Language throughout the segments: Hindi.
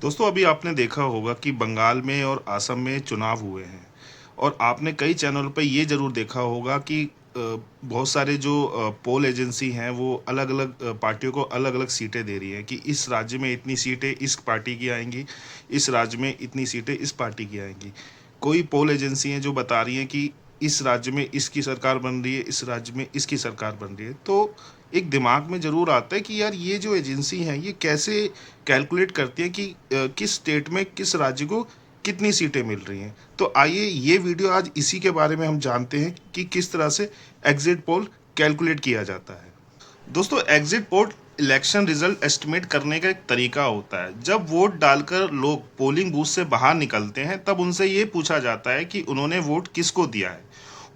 दोस्तों अभी आपने देखा होगा कि बंगाल में और असम में चुनाव हुए हैं और आपने कई चैनलों पे ये ज़रूर देखा होगा कि बहुत सारे जो पोल एजेंसी हैं वो अलग अलग पार्टियों को अलग अलग सीटें दे रही हैं कि इस राज्य में इतनी सीटें इस पार्टी की आएंगी, इस राज्य में इतनी सीटें इस पार्टी की आएंगी। कोई पोल एजेंसी हैं जो बता रही हैं कि इस राज्य में इसकी सरकार बन रही है, इस राज्य में इसकी सरकार बन रही है। तो एक दिमाग में ज़रूर आता है कि यार ये जो एजेंसी हैं ये कैसे कैलकुलेट करती हैं कि किस स्टेट में किस राज्य को कितनी सीटें मिल रही हैं। तो आइए ये वीडियो आज इसी के बारे में हम जानते हैं कि किस तरह से एग्जिट पोल कैलकुलेट किया जाता है। दोस्तों exit poll election result estimate करने का एक तरीका होता है। जब वोट डालकर लोग पोलिंग बूथ से बाहर निकलते हैं तब उनसे ये पूछा जाता है कि उन्होंने वोट किसको दिया है।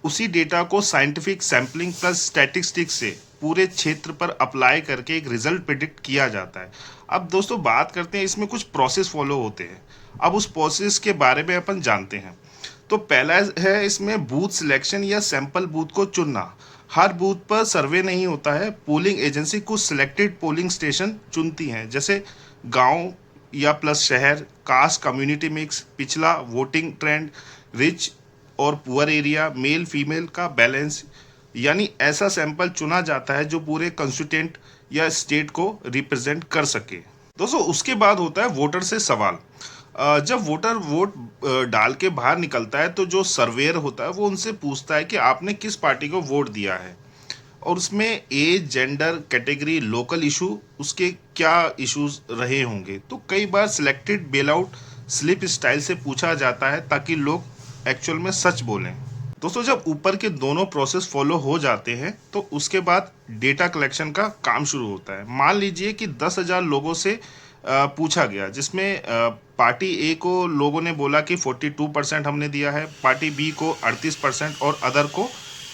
उसी डेटा को साइंटिफिक सैम्पलिंग प्लस स्टैटिस्टिक्स से पूरे क्षेत्र पर अप्लाई करके एक रिजल्ट प्रिडिक्ट किया जाता है। अब दोस्तों बात करते हैं, इसमें कुछ प्रोसेस फॉलो होते हैं। अब उस प्रोसेस के बारे में अपन जानते हैं। तो पहला है इसमें बूथ सिलेक्शन या सैंपल बूथ को चुनना। हर बूथ पर सर्वे नहीं होता है, पोलिंग एजेंसी कुछ सिलेक्टेड पोलिंग स्टेशन चुनती हैं, जैसे गांव या प्लस शहर, कास्ट कम्युनिटी मिक्स, पिछला वोटिंग ट्रेंड, रिच और पुअर एरिया, मेल फीमेल का बैलेंस। यानी ऐसा सैंपल चुना जाता है जो पूरे कंस्टिट्यूएंट या स्टेट को रिप्रेजेंट कर सके। दोस्तों उसके बाद होता है वोटर से सवाल। जब वोटर वोट डाल के बाहर निकलता है तो जो सर्वेयर होता है वो उनसे पूछता है कि आपने किस पार्टी को वोट दिया है, और उसमें age, gender, category, local issue, उसके क्या इश्यूज रहे होंगे। तो कई बार selected ballot slip style से पूछा जाता है ताकि लोग एक्चुअल में सच बोलें। दोस्तों जब ऊपर के दोनों प्रोसेस फॉलो हो जाते हैं तो उसके बाद डेटा कलेक्शन का काम शुरू होता है। मान लीजिए कि 10,000 लोगों से पूछा गया, जिसमें पार्टी ए को लोगों ने बोला कि 42% हमने दिया है, पार्टी बी को 38% और अदर को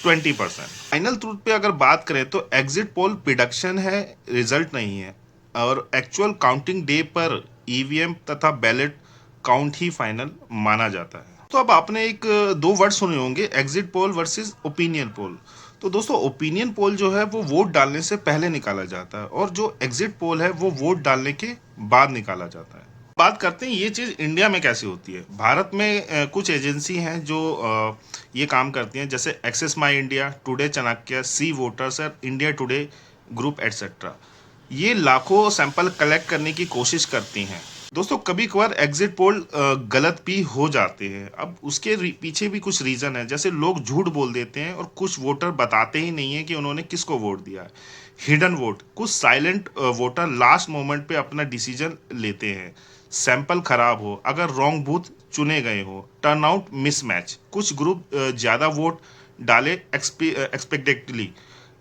20%। फाइनल ट्रूथ पे अगर बात करें तो एग्जिट पोल प्रिडिक्शन है, रिजल्ट नहीं है। और एक्चुअल काउंटिंग डे पर ईवीएम तथा बैलेट काउंट ही फाइनल माना जाता है। तो अब आपने एक दो वर्ड सुने होंगे, exit poll versus opinion poll. तो दोस्तों ओपिनियन पोल जो है वो वोट डालने से पहले निकाला जाता है और जो एग्जिट पोल है वो वोट डालने के बाद निकाला जाता है। बात करते हैं ये चीज़ इंडिया में कैसे होती है। भारत में कुछ एजेंसी हैं जो ये काम करती हैं, जैसे Axis My India, today Chanakya, C voters और इंडिया टुडे ग्रुप एटसेट्रा। ये लाखों सैंपल कलेक्ट करने की कोशिश करती हैं। दोस्तों कभी कभार एग्जिट पोल गलत भी हो जाते हैं। अब उसके पीछे भी कुछ रीज़न है, जैसे लोग झूठ बोल देते हैं और कुछ वोटर बताते ही नहीं है कि उन्होंने किसको वोट दिया है। हिडन वोट, कुछ साइलेंट वोटर लास्ट मोमेंट पे अपना डिसीजन लेते हैं। सैंपल खराब हो, अगर रॉन्ग बूथ चुने गए हो। टर्नआउट मिसमैच, कुछ ग्रुप ज़्यादा वोट डाले एक्सपेक्टेडली।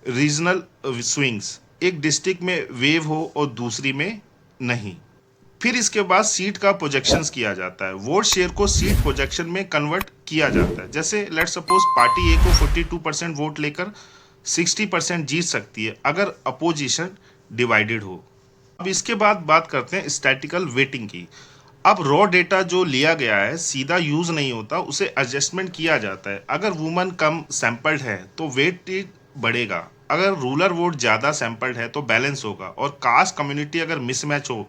रीजनल स्विंग्स, एक डिस्ट्रिक्ट में वेव हो और दूसरी में नहीं। फिर इसके बाद सीट का प्रोजेक्शंस किया जाता है। वोट शेयर को सीट प्रोजेक्शन में कन्वर्ट किया जाता है। जैसे लेट सपोज पार्टी ए को 42% वोट लेकर 60% जीत सकती है अगर अपोजिशन डिवाइडेड हो। अब इसके बाद बात करते हैं स्टैटिकल वेटिंग की। अब रॉ डेटा जो लिया गया है सीधा यूज नहीं होता, उसे एडजस्टमेंट किया जाता है। अगर वुमन कम सैंपल्ड है तो वेट बढ़ेगा, अगर रूरल वोट ज़्यादा सैंपल्ड है तो बैलेंस होगा, और कास्ट कम्युनिटी अगर मिसमैच हो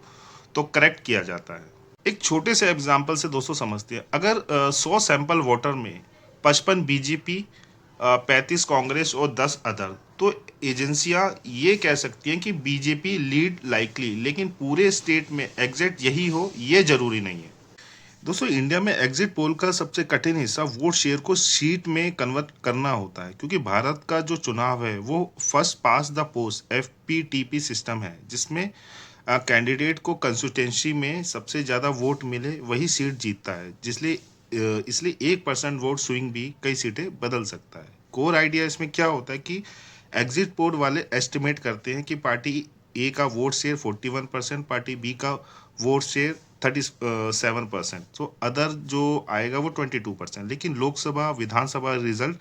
तो करेक्ट किया जाता है। एक छोटे से एग्जांपल से दोस्तों समझते हैं। अगर 100 सैंपल वोटर में 55 बीजेपी, 35 कांग्रेस और 10 अदर, तो एजेंसियां ये कह सकती हैं कि बीजेपी लीड लाइकली, लेकिन पूरे स्टेट में एग्जिट यही हो ये जरूरी नहीं है। दोस्तों इंडिया में एग्जिट पोल का सबसे कठिन हिस्सा वोट शेयर को सीट में कन्वर्ट करना होता है, क्योंकि भारत का जो चुनाव है वो first pass the post FPTP system है, जिसमें कैंडिडेट को कंस्टिट्यूंसी में सबसे ज़्यादा वोट मिले वही सीट जीतता है। इसलिए 1% वोट स्विंग भी कई सीटें बदल सकता है। कोर आइडिया इसमें क्या होता है कि एग्जिट पोल वाले एस्टिमेट करते हैं कि पार्टी ए का वोट शेयर 41%, पार्टी बी का वोट शेयर 37%, तो अदर जो आएगा वो 22%। लेकिन लोकसभा विधानसभा रिजल्ट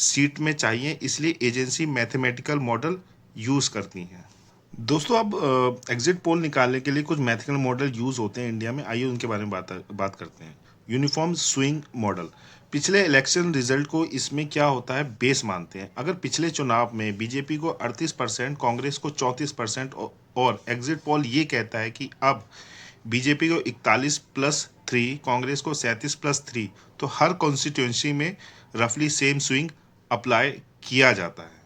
सीट में चाहिए, इसलिए एजेंसी मैथमेटिकल मॉडल यूज़ करती हैं। दोस्तों अब एग्जिट पोल निकालने के लिए कुछ मैथमेटिकल मॉडल यूज़ होते हैं इंडिया में, आइए उनके बारे में बात करते हैं। यूनिफॉर्म स्विंग मॉडल, पिछले इलेक्शन रिजल्ट को इसमें क्या होता है बेस मानते हैं। अगर पिछले चुनाव में बीजेपी को 38%, कांग्रेस को 34% और एग्जिट पोल ये कहता है कि अब बीजेपी को 41+3, कांग्रेस को 37+3, तो हर कॉन्स्टिट्यूंसी में रफली सेम स्विंग अप्लाई किया जाता है।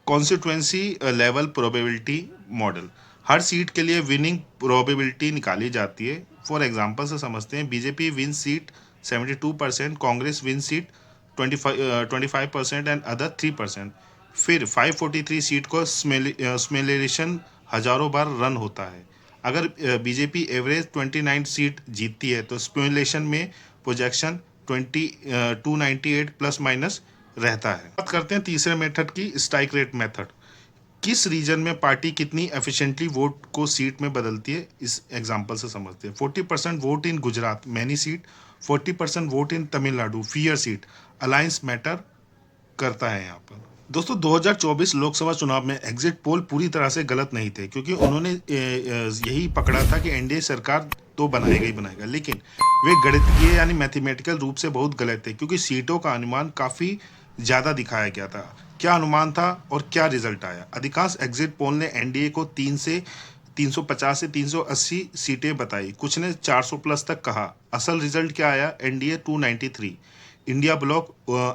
कॉन्स्टिट्यूंसी लेवल प्रोबेबिलिटी मॉडल, हर सीट के लिए विनिंग प्रोबेबिलिटी निकाली जाती है। फॉर एग्जांपल से समझते हैं, BJP win seat 72%, Congress win seat 25% and other 3%। फिर 543 सीट को स्मेलेशन हजारों बार रन होता है। अगर बीजेपी एवरेज 29 सीट जीतती है तो स्पेकुलेशन में प्रोजेक्शन 298 प्लस माइनस रहता है। बात करते हैं तीसरे मेथड की, स्ट्राइक रेट मेथड। किस रीजन में पार्टी कितनी एफिशिएंटली वोट को सीट में बदलती है, इस एग्जांपल से समझते हैं। 40% vote in Gujarat, many seat. 40% vote in Tamil Nadu, fear seat. Alliance matter करता है यहाँ पर। दोस्तों, 2024 लोकसभा चुनाव में एग्जिट पोल पूरी तरह से गलत नहीं थे, क्योंकि उन्होंने यही पकड़ा था कि एनडीए सरकार तो बनाएगा ही बनाएगा, लेकिन वे गणितीय यानी मैथमेटिकल रूप से बहुत गलत थे, क्योंकि सीटों का अनुमान काफ़ी ज़्यादा दिखाया गया था। क्या अनुमान था और क्या रिजल्ट आया? अधिकांश एग्जिट पोल ने एनडीए को 350 से 380 सीटें बताई, कुछ ने 400 प्लस तक कहा। असल रिजल्ट क्या आया? एनडीए 293। इंडिया ब्लॉक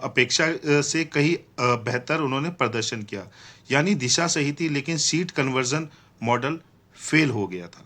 अपेक्षा से कहीं बेहतर उन्होंने प्रदर्शन किया, यानी दिशा सही थी, लेकिन सीट कन्वर्जन मॉडल फेल हो गया था।